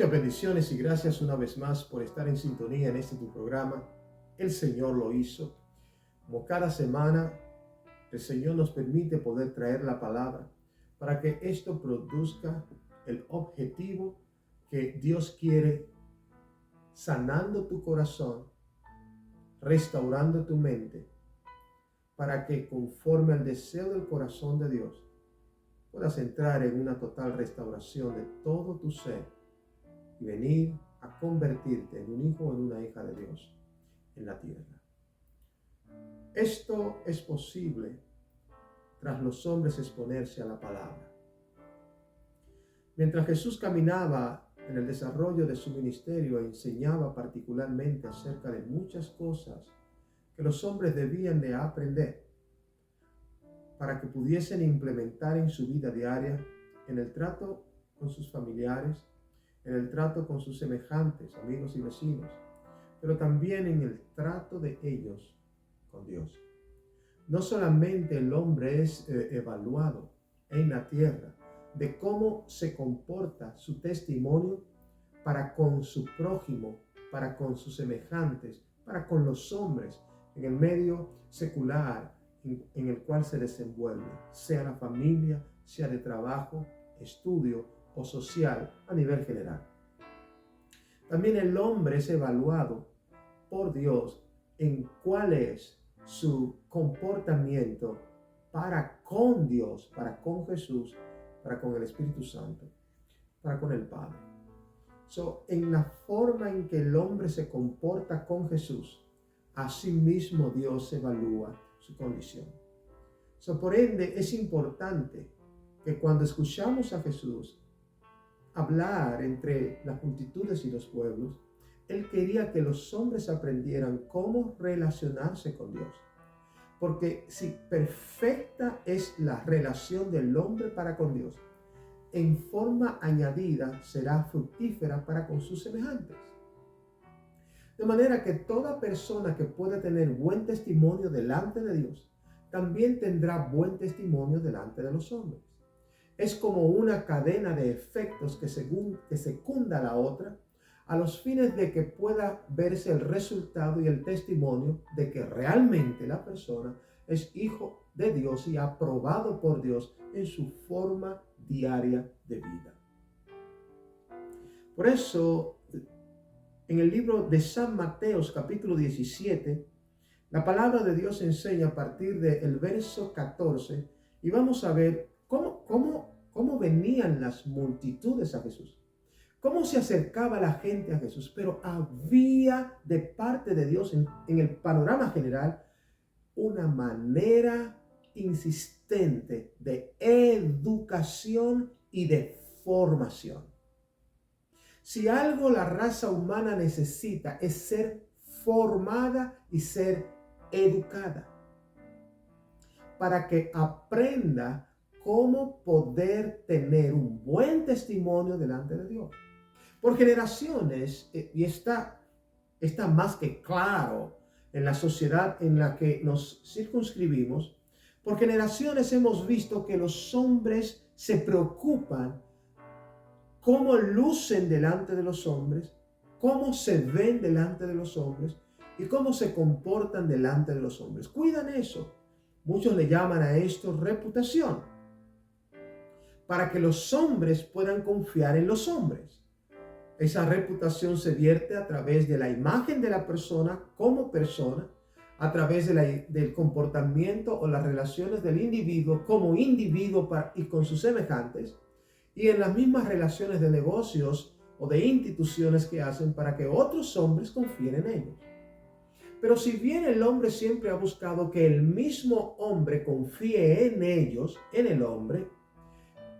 Muchas bendiciones y gracias una vez más por estar en sintonía en este tu programa. El Señor lo hizo. Como cada semana, el Señor nos permite poder traer la palabra para que esto produzca el objetivo que Dios quiere, sanando tu corazón, restaurando tu mente, para que conforme al deseo del corazón de Dios, puedas entrar en una total restauración de todo tu ser y venir a convertirte en un hijo o en una hija de Dios en la tierra. Esto es posible tras los hombres exponerse a la palabra. Mientras Jesús caminaba en el desarrollo de su ministerio e enseñaba particularmente acerca de muchas cosas que los hombres debían de aprender para que pudiesen implementar en su vida diaria, en el trato con sus familiares, en el trato con sus semejantes, amigos y vecinos, pero también en el trato de ellos con Dios. No solamente el hombre es evaluado en la tierra de cómo se comporta su testimonio para con su prójimo, para con sus semejantes, para con los hombres en el medio secular en el cual se desenvuelve, sea la familia, sea de trabajo, estudio o social a nivel general. También el hombre es evaluado por Dios en cuál es su comportamiento para con Dios, para con Jesús, para con el Espíritu Santo, para con el Padre. En la forma en que el hombre se comporta con Jesús, así mismo Dios evalúa su condición. Por ende, es importante que cuando escuchamos a Jesús hablar entre las multitudes y los pueblos, Él quería que los hombres aprendieran cómo relacionarse con Dios. Porque si perfecta es la relación del hombre para con Dios, en forma añadida será fructífera para con sus semejantes. De manera que toda persona que pueda tener buen testimonio delante de Dios, también tendrá buen testimonio delante de los hombres. Es como una cadena de efectos que secunda la otra, a los fines de que pueda verse el resultado y el testimonio de que realmente la persona es hijo de Dios y aprobado por Dios en su forma diaria de vida. Por eso, en el libro de San Mateo, capítulo 17, la palabra de Dios enseña a partir del verso 14 y vamos a ver cómo venían las multitudes a Jesús. Cómo se acercaba la gente a Jesús, pero había de parte de Dios en el panorama general una manera insistente de educación y de formación. Si algo la raza humana necesita es ser formada y ser educada para que aprenda cómo poder tener un buen testimonio delante de Dios. Por generaciones, y está más que claro en la sociedad en la que nos circunscribimos, por generaciones hemos visto que los hombres se preocupan cómo lucen delante de los hombres, cómo se ven delante de los hombres y cómo se comportan delante de los hombres. Cuidan eso. Muchos le llaman a esto reputación, para que los hombres puedan confiar en los hombres. Esa reputación se vierte a través de la imagen de la persona como persona, a través del comportamiento o las relaciones del individuo como individuo y con sus semejantes, y en las mismas relaciones de negocios o de instituciones que hacen para que otros hombres confíen en ellos. Pero si bien el hombre siempre ha buscado que el mismo hombre confíe en ellos, en el hombre,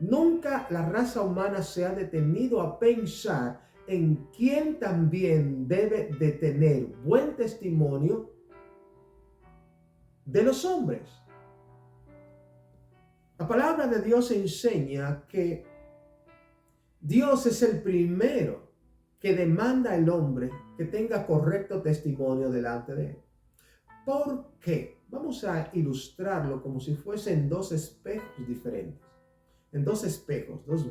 nunca la raza humana se ha detenido a pensar en quién también debe de tener buen testimonio de los hombres. La palabra de Dios enseña que Dios es el primero que demanda al hombre que tenga correcto testimonio delante de él. ¿Por qué? Vamos a ilustrarlo como si fuesen dos espejos diferentes. En dos espejos, dos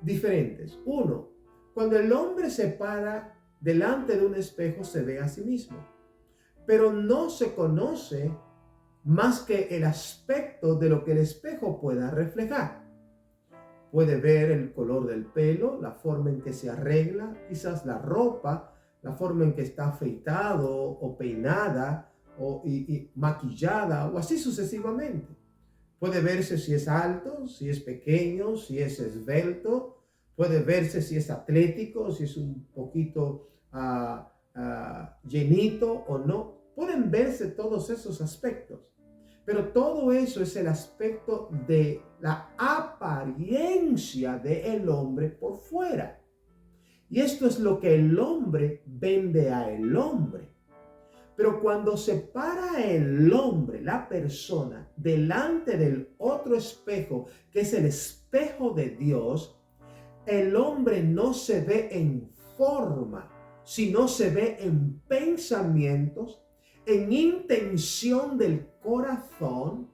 diferentes. Uno, Cuando el hombre se para delante de un espejo, se ve a sí mismo, pero no se conoce más que el aspecto de lo que el espejo pueda reflejar. Puede ver el color del pelo, la forma en que se arregla, quizás la ropa, la forma en que está afeitado o peinada y maquillada o así sucesivamente. Puede verse si es alto, si es pequeño, si es esbelto. Puede verse si es atlético, si es un poquito llenito o no. Pueden verse todos esos aspectos. Pero todo eso es el aspecto de la apariencia del hombre por fuera. Y esto es lo que el hombre vende a el hombre. Pero cuando se para el hombre, la persona, delante del otro espejo, que es el espejo de Dios, el hombre no se ve en forma, sino se ve en pensamientos, en intención del corazón,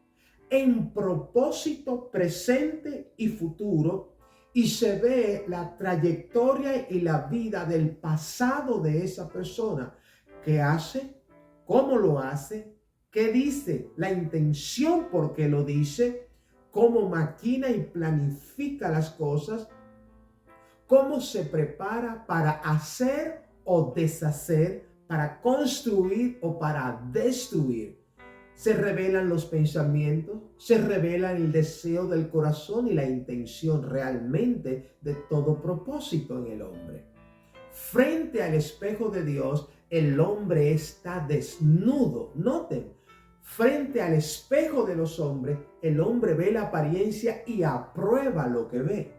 en propósito presente y futuro, y se ve la trayectoria y la vida del pasado de esa persona. ¿Qué hace? ¿Cómo lo hace? ¿Qué dice? La intención por qué lo dice, cómo maquina y planifica las cosas, cómo se prepara para hacer o deshacer, para construir o para destruir. Se revelan los pensamientos, se revela el deseo del corazón y la intención realmente de todo propósito en el hombre. Frente al espejo de Dios, el hombre está desnudo. Noten, frente al espejo de los hombres, el hombre ve la apariencia y aprueba lo que ve.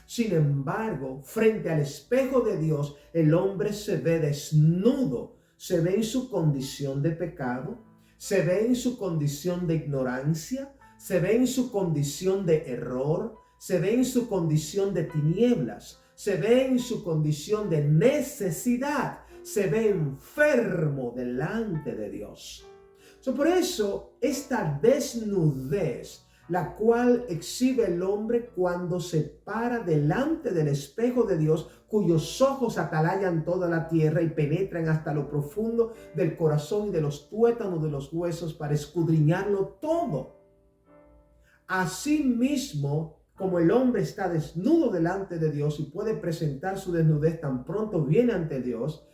Sin embargo, frente al espejo de Dios, el hombre se ve desnudo, se ve en su condición de pecado, se ve en su condición de ignorancia, se ve en su condición de error, se ve en su condición de tinieblas, se ve en su condición de necesidad, se ve enfermo delante de Dios. Por eso, esta desnudez, la cual exhibe el hombre cuando se para delante del espejo de Dios, cuyos ojos atalayan toda la tierra y penetran hasta lo profundo del corazón y de los tuétanos de los huesos para escudriñarlo todo. Asimismo, como el hombre está desnudo delante de Dios y puede presentar su desnudez tan pronto viene ante Dios,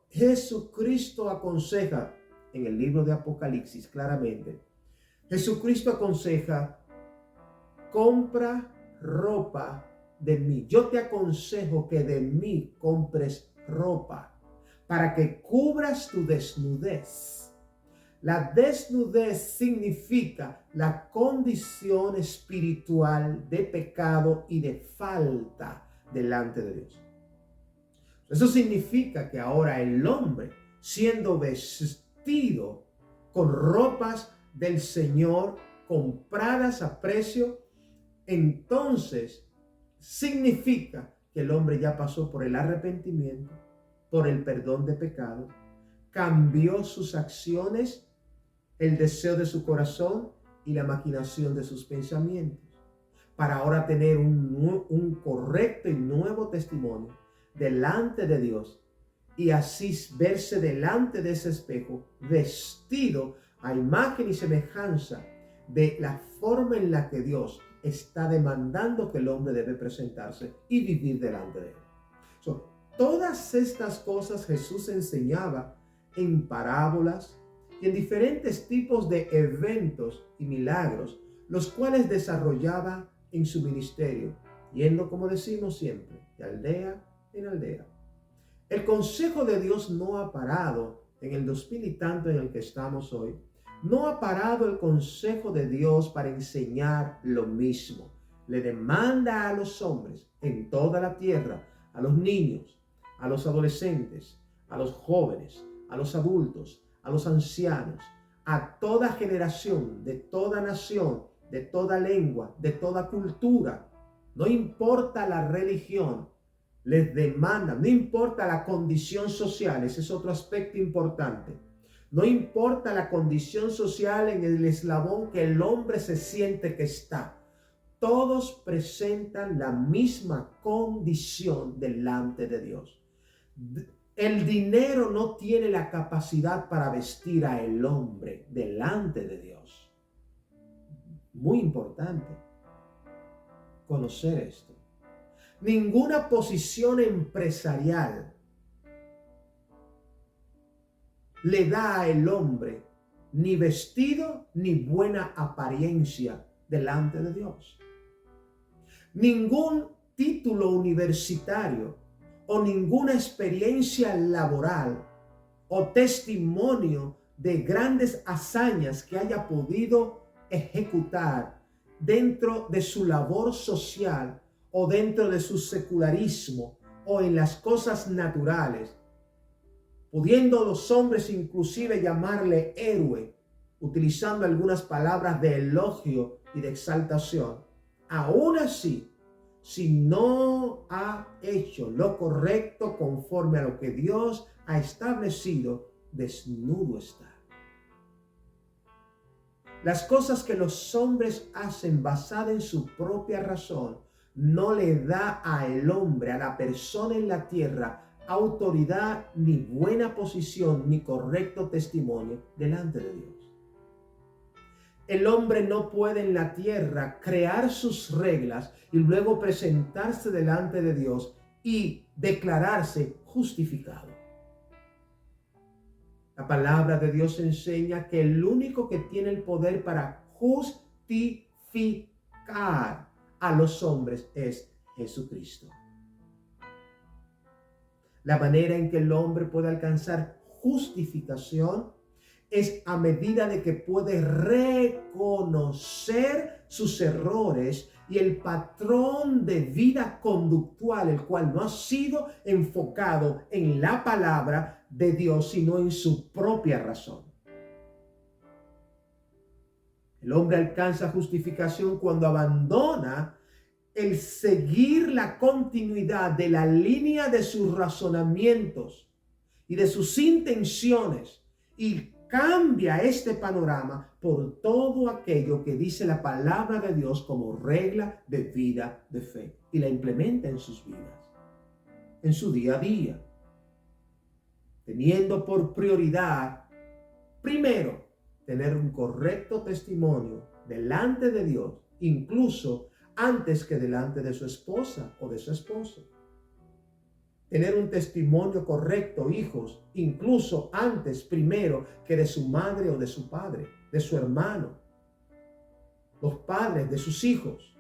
Jesucristo aconseja en el libro de Apocalipsis claramente. Jesucristo aconseja, compra ropa de mí. Yo te aconsejo que de mí compres ropa para que cubras tu desnudez. La desnudez significa la condición espiritual de pecado y de falta delante de Dios. Eso significa que ahora el hombre, siendo vestido con ropas del Señor, compradas a precio, entonces significa que el hombre ya pasó por el arrepentimiento, por el perdón de pecado, cambió sus acciones, el deseo de su corazón y la maquinación de sus pensamientos, para ahora tener un correcto y nuevo testimonio delante de Dios y así verse delante de ese espejo vestido a imagen y semejanza de la forma en la que Dios está demandando que el hombre debe presentarse y vivir delante de él. Todas estas cosas Jesús enseñaba en parábolas y en diferentes tipos de eventos y milagros, los cuales desarrollaba en su ministerio, yendo, como decimos siempre, de aldea en aldea. El consejo de Dios no ha parado en el 2000 y tanto en el que estamos hoy. No ha parado el consejo de Dios para enseñar lo mismo. Le demanda a los hombres en toda la tierra, a los niños, a los adolescentes, a los jóvenes, a los adultos, a los ancianos, a toda generación, de toda nación, de toda lengua, de toda cultura. No importa la religión, les demanda, no importa la condición social, ese es otro aspecto importante. No importa la condición social en el eslabón que el hombre se siente que está. todos presentan la misma condición delante de Dios. El dinero no tiene la capacidad para vestir a el hombre delante de Dios. Muy importante conocer esto. Ninguna posición empresarial le da al hombre ni vestido ni buena apariencia delante de Dios. Ningún título universitario o ninguna experiencia laboral o testimonio de grandes hazañas que haya podido ejecutar dentro de su labor social o dentro de su secularismo o en las cosas naturales, pudiendo los hombres inclusive llamarle héroe, utilizando algunas palabras de elogio y de exaltación, aún así, si no ha hecho lo correcto conforme a lo que Dios ha establecido, desnudo está. Las cosas que los hombres hacen basadas en su propia razón no le da al hombre, a la persona en la tierra, autoridad, ni buena posición, ni correcto testimonio delante de Dios. El hombre no puede en la tierra crear sus reglas y luego presentarse delante de Dios y declararse justificado. La palabra de Dios enseña que el único que tiene el poder para justificar a los hombres es Jesucristo. La manera en que el hombre puede alcanzar justificación es a medida de que puede reconocer sus errores y el patrón de vida conductual, el cual no ha sido enfocado en la palabra de Dios, sino en su propia razón. El hombre alcanza justificación cuando abandona el seguir la continuidad de la línea de sus razonamientos y de sus intenciones y cambia este panorama por todo aquello que dice la palabra de Dios como regla de vida de fe y la implementa en sus vidas, en su día a día, teniendo por prioridad, primero, tener un correcto testimonio delante de Dios, incluso antes que delante de su esposa o de su esposo. Tener un testimonio correcto, hijos, incluso antes, primero, que de su madre o de su padre, de su hermano, los padres de sus hijos.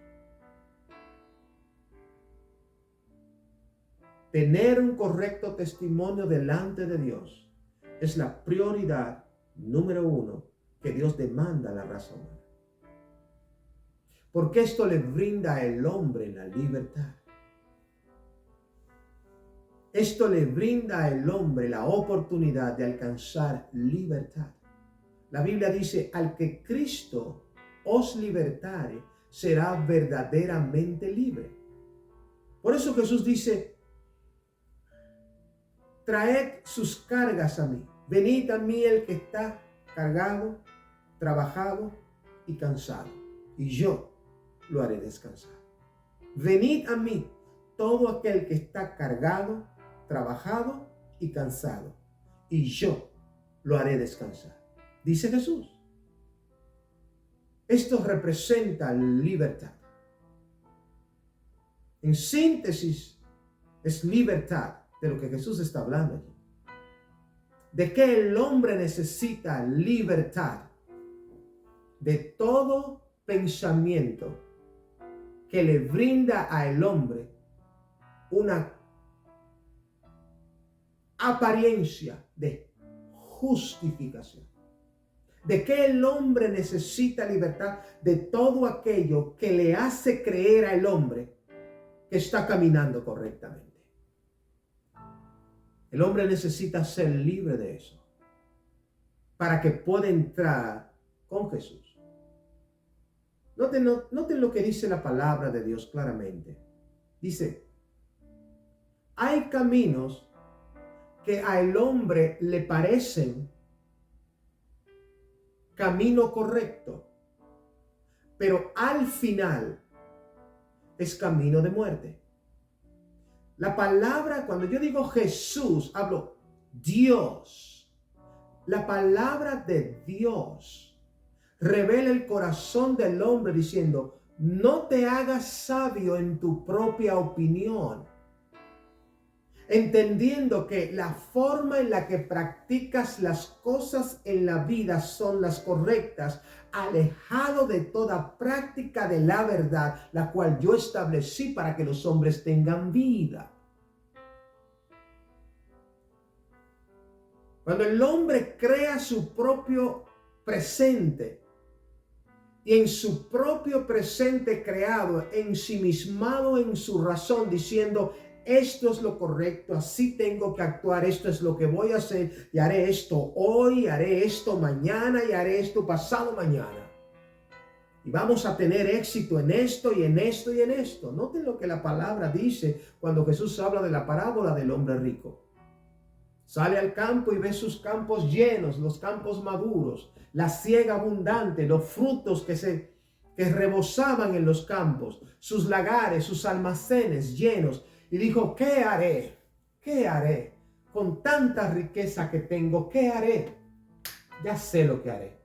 Tener un correcto testimonio delante de Dios es la prioridad número uno que Dios demanda a la raza humana. Porque esto le brinda al hombre la libertad. Esto le brinda al hombre la oportunidad de alcanzar libertad. La Biblia dice, al que Cristo os libertare, será verdaderamente libre. Por eso Jesús dice, traed sus cargas a mí. Venid a mí el que está cargado, trabajado y cansado, y yo lo haré descansar. Venid a mí todo aquel que está cargado, trabajado y cansado, y yo lo haré descansar, dice Jesús. Esto representa libertad. En síntesis, es libertad de lo que Jesús está hablando aquí. De que el hombre necesita libertad de todo pensamiento que le brinda al hombre una apariencia de justificación. De que el hombre necesita libertad de todo aquello que le hace creer al hombre que está caminando correctamente. El hombre necesita ser libre de eso para que pueda entrar con Jesús. Noten lo que dice la palabra de Dios claramente. Dice, hay caminos que al hombre le parecen camino correcto, pero al final es camino de muerte. La palabra, cuando yo digo Jesús, hablo Dios. La palabra de Dios revela el corazón del hombre diciendo, no te hagas sabio en tu propia opinión, entendiendo que la forma en la que practicas las cosas en la vida son las correctas, alejado de toda práctica de la verdad, la cual yo establecí para que los hombres tengan vida. Cuando el hombre crea su propio presente, y en su propio presente creado, ensimismado en su razón, diciendo, esto es lo correcto, así tengo que actuar, esto es lo que voy a hacer, y haré esto hoy, haré esto mañana, y haré esto pasado mañana. Y vamos a tener éxito en esto, y en esto, y en esto. Noten lo que la palabra dice cuando Jesús habla de la parábola del hombre rico. Sale al campo y ve sus campos llenos, los campos maduros, la siega abundante, los frutos que rebosaban en los campos, sus lagares, sus almacenes llenos. Y dijo, ¿qué haré? ¿Qué haré? Con tanta riqueza que tengo, ¿qué haré? Ya sé lo que haré.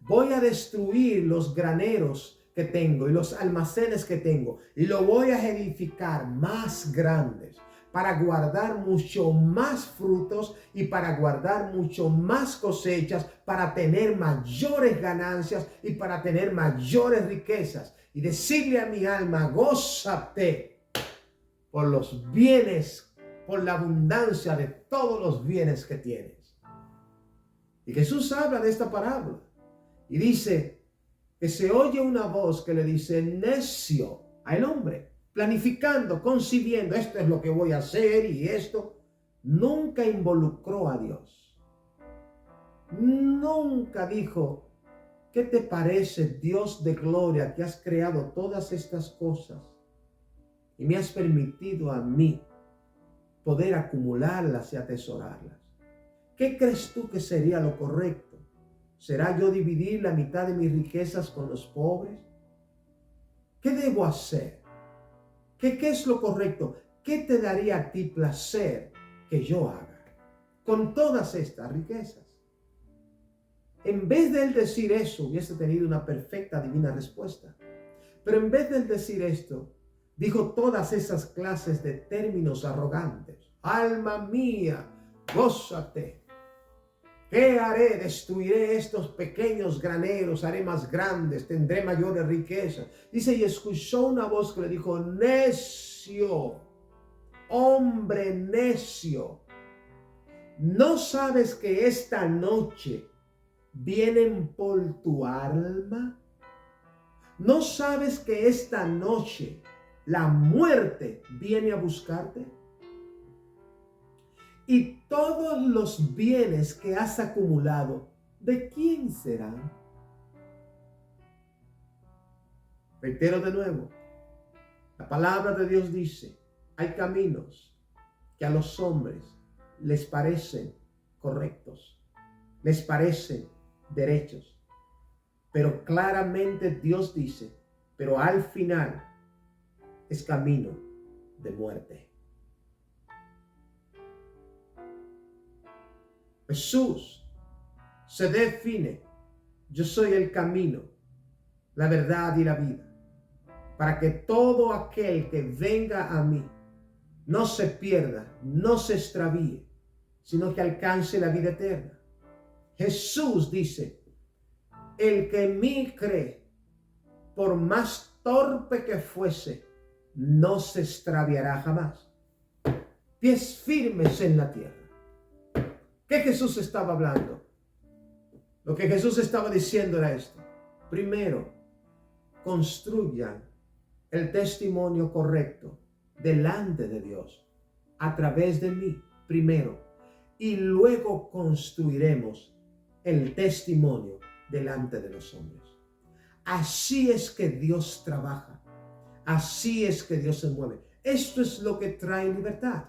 Voy a destruir los graneros que tengo y los almacenes que tengo y lo voy a edificar más grandes, para guardar mucho más frutos y para guardar mucho más cosechas, para tener mayores ganancias y para tener mayores riquezas. Y decirle a mi alma, gózate por los bienes, por la abundancia de todos los bienes que tienes. Y Jesús habla de esta parábola y dice que se oye una voz que le dice, necio, al hombre. Planificando, concibiendo, esto es lo que voy a hacer y esto, nunca involucró a Dios. Nunca dijo, ¿qué te parece, Dios de gloria, que has creado todas estas cosas y me has permitido a mí poder acumularlas y atesorarlas? ¿Qué crees tú que sería lo correcto? ¿Será yo dividir la mitad de mis riquezas con los pobres? ¿Qué debo hacer? ¿Qué es lo correcto? ¿Qué te daría a ti placer que yo haga con todas estas riquezas? En vez de él decir eso, hubiese tenido una perfecta divina respuesta. Pero en vez de él decir esto, dijo todas esas clases de términos arrogantes. Alma mía, gózate. ¿Qué haré? Destruiré estos pequeños graneros, haré más grandes, tendré mayores riquezas. Dice, y escuchó una voz que le dijo, necio, hombre necio, ¿no sabes que esta noche vienen por tu alma? ¿No sabes que esta noche la muerte viene a buscarte? Y todos los bienes que has acumulado, ¿de quién serán? Reitero de nuevo, la palabra de Dios dice, hay caminos que a los hombres les parecen correctos, les parecen derechos, pero claramente Dios dice, pero al final es camino de muerte. Jesús se define, yo soy el camino, la verdad y la vida, para que todo aquel que venga a mí no se pierda, no se extravíe, sino que alcance la vida eterna. Jesús dice, el que en mí cree, por más torpe que fuese, no se extraviará jamás. Pies firmes en la tierra. ¿Qué Jesús estaba hablando? Lo que Jesús estaba diciendo era esto. Primero, construyan el testimonio correcto delante de Dios, a través de mí, primero. Y luego construiremos el testimonio delante de los hombres. Así es que Dios trabaja. Así es que Dios se mueve. Esto es lo que trae libertad.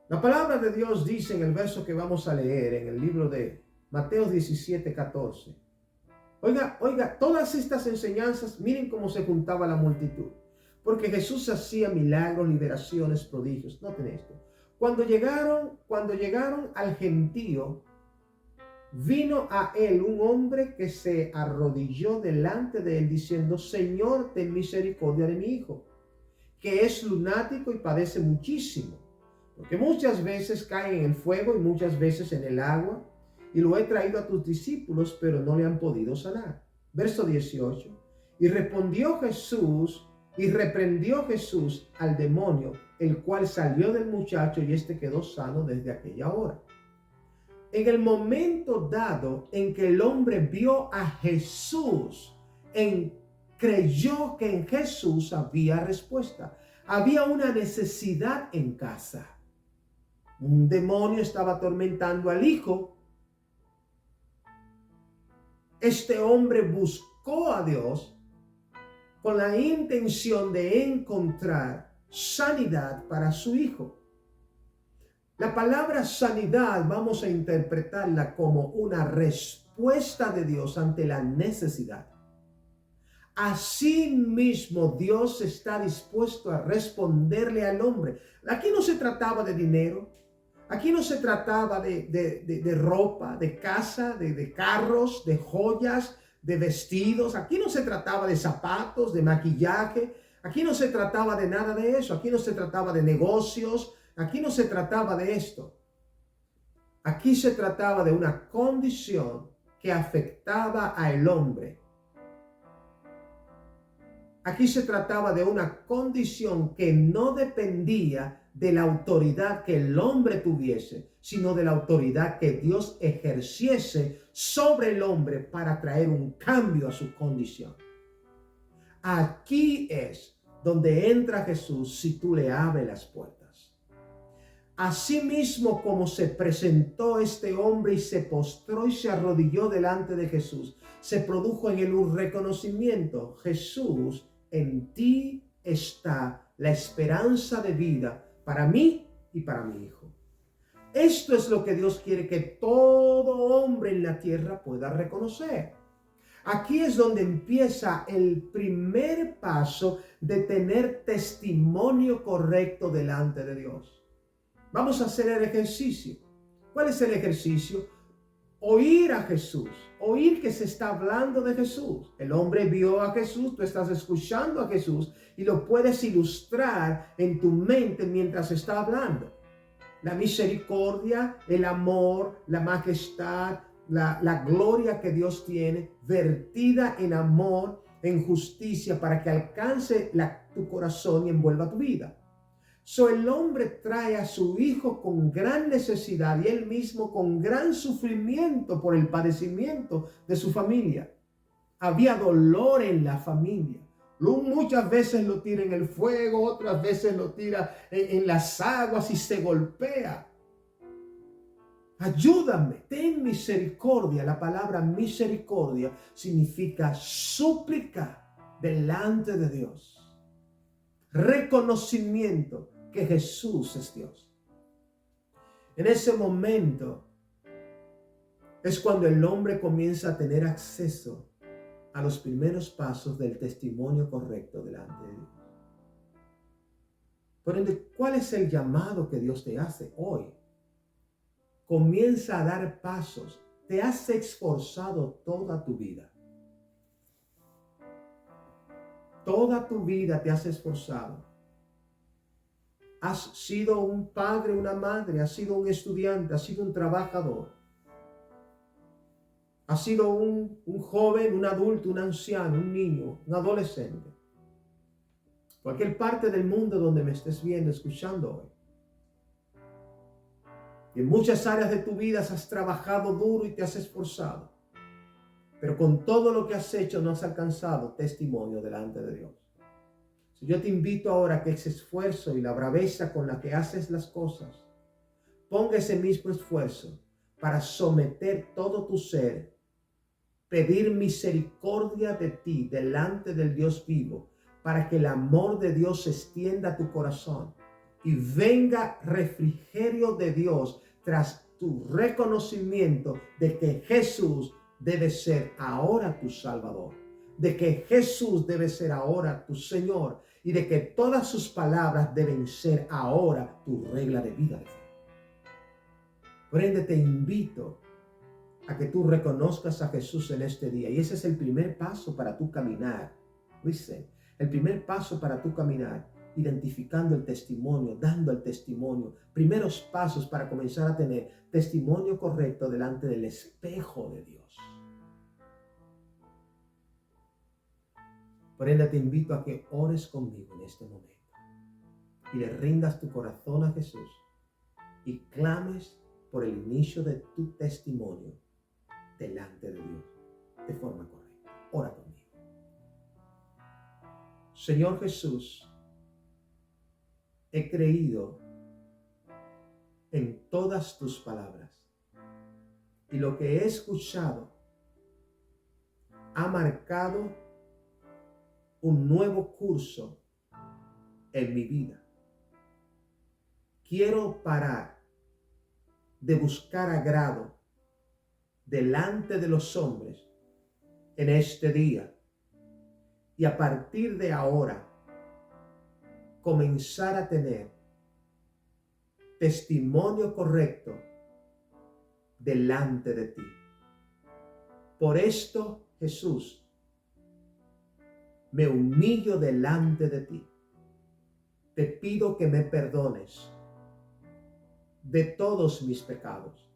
La palabra de Dios dice en el verso que vamos a leer en el libro de Mateo 17:14. Oiga, todas estas enseñanzas, miren cómo se juntaba la multitud. Porque Jesús hacía milagros, liberaciones, prodigios. Noten esto. Cuando llegaron al gentío, vino a él un hombre que se arrodilló delante de él diciendo: Señor, ten misericordia de mi hijo, que es lunático y padece muchísimo, porque muchas veces cae en el fuego y muchas veces en el agua, y lo he traído a tus discípulos, pero no le han podido sanar. Verso 18. Y reprendió Jesús al demonio, el cual salió del muchacho, y éste quedó sano desde aquella hora. En el momento dado en que el hombre vio a Jesús, creyó que en Jesús había respuesta. Había una necesidad en casa. Un demonio estaba atormentando al hijo. Este hombre buscó a Dios con la intención de encontrar sanidad para su hijo. La palabra sanidad vamos a interpretarla como una respuesta de Dios ante la necesidad. Asimismo, Dios está dispuesto a responderle al hombre. Aquí no se trataba de dinero. Aquí no se trataba de ropa, de casa, de carros, de joyas, de vestidos. Aquí no se trataba de zapatos, de maquillaje. Aquí no se trataba de nada de eso. Aquí no se trataba de negocios. Aquí no se trataba de esto. Aquí se trataba de una condición que afectaba al hombre. Aquí se trataba de una condición que no dependía de la autoridad que el hombre tuviese, sino de la autoridad que Dios ejerciese sobre el hombre para traer un cambio a su condición. Aquí es donde entra Jesús si tú le abres las puertas. Asimismo, como se presentó este hombre y se postró y se arrodilló delante de Jesús, se produjo en él un reconocimiento: Jesús, en ti está la esperanza de vida para mí y para mi hijo. Esto es lo que Dios quiere que todo hombre en la tierra pueda reconocer. Aquí es donde empieza el primer paso de tener testimonio correcto delante de Dios. Vamos a hacer el ejercicio. ¿Cuál es el ejercicio? Oír a Jesús, oír que se está hablando de Jesús. El hombre vio a Jesús, tú estás escuchando a Jesús y lo puedes ilustrar en tu mente mientras está hablando. La misericordia, el amor, la majestad, la gloria que Dios tiene, vertida en amor, en justicia, para que alcance tu corazón y envuelva tu vida. El hombre trae a su hijo con gran necesidad y él mismo con gran sufrimiento por el padecimiento de su familia. Había dolor en la familia. Muchas veces lo tira en el fuego, otras veces lo tira en las aguas y se golpea. Ayúdame, ten misericordia. La palabra misericordia significa súplica delante de Dios. Reconocimiento que Jesús es Dios. En ese momento es cuando el hombre comienza a tener acceso a los primeros pasos del testimonio correcto delante de Dios. Por ende, ¿cuál es el llamado que Dios te hace hoy? Comienza a dar pasos. Te has esforzado toda tu vida. Toda tu vida te has esforzado. Has sido un padre, una madre, has sido un estudiante, has sido un trabajador. Has sido un joven, un adulto, un anciano, un niño, un adolescente. Cualquier parte del mundo donde me estés viendo, escuchando hoy. Y en muchas áreas de tu vida has trabajado duro y te has esforzado. Pero con todo lo que has hecho no has alcanzado testimonio delante de Dios. Yo te invito ahora a que ese esfuerzo y la braveza con la que haces las cosas, ponga ese mismo esfuerzo para someter todo tu ser, pedir misericordia de ti delante del Dios vivo, para que el amor de Dios se extienda a tu corazón y venga refrigerio de Dios tras tu reconocimiento de que Jesús debe ser ahora tu Salvador, de que Jesús debe ser ahora tu Señor y de que todas sus palabras deben ser ahora tu regla de vida de fe. Por ende, te invito a que tú reconozcas a Jesús en este día. Y ese es el primer paso para tu caminar. Listen, el primer paso para tu caminar, identificando el testimonio, dando el testimonio. Primeros pasos para comenzar a tener testimonio correcto delante del espejo de Dios. Por ende, te invito a que ores conmigo en este momento y le rindas tu corazón a Jesús y clames por el inicio de tu testimonio delante de Dios de forma correcta. Ora conmigo. Señor Jesús, he creído en todas tus palabras y lo que he escuchado ha marcado un nuevo curso en mi vida. Quiero parar de buscar agrado delante de los hombres en este día y a partir de ahora comenzar a tener testimonio correcto delante de ti. Por esto, Jesús, me humillo delante de ti. Te pido que me perdones de todos mis pecados.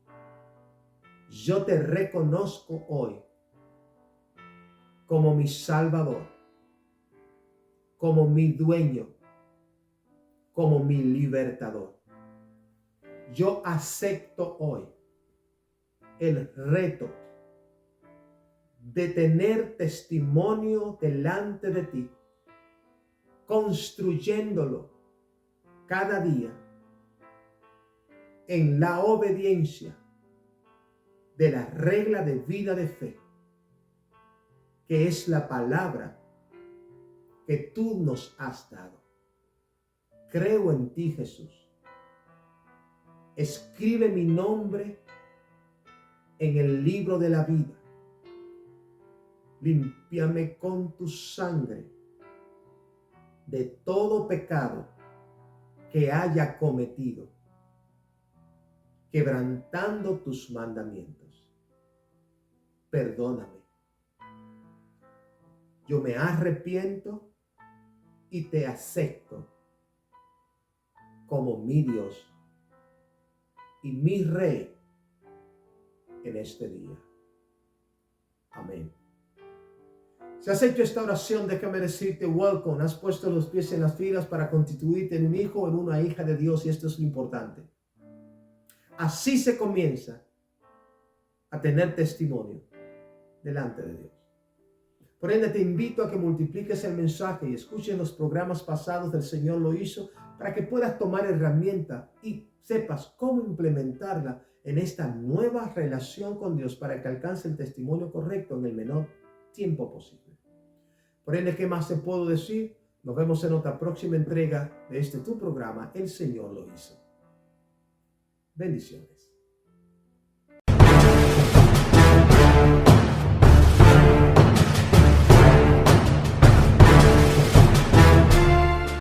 Yo te reconozco hoy como mi Salvador, como mi dueño, como mi libertador. Yo acepto hoy el reto de tener testimonio delante de ti, construyéndolo cada día en la obediencia de la regla de vida de fe, que es la palabra que tú nos has dado. Creo en ti, Jesús. Escribe mi nombre en el libro de la vida. Límpiame con tu sangre de todo pecado que haya cometido, quebrantando tus mandamientos. Perdóname. Yo me arrepiento y te acepto como mi Dios y mi Rey en este día. Amén. Si has hecho esta oración, déjame decirte welcome. Has puesto los pies en las filas para constituirte en un hijo o en una hija de Dios, y esto es lo importante. Así se comienza a tener testimonio delante de Dios. Por ende, te invito a que multipliques el mensaje y escuches los programas pasados del Señor lo hizo, para que puedas tomar herramienta y sepas cómo implementarla en esta nueva relación con Dios para que alcance el testimonio correcto en el menor tiempo posible. Por ende, ¿qué más te puedo decir? Nos vemos en otra próxima entrega de tu programa, El Señor lo hizo. Bendiciones.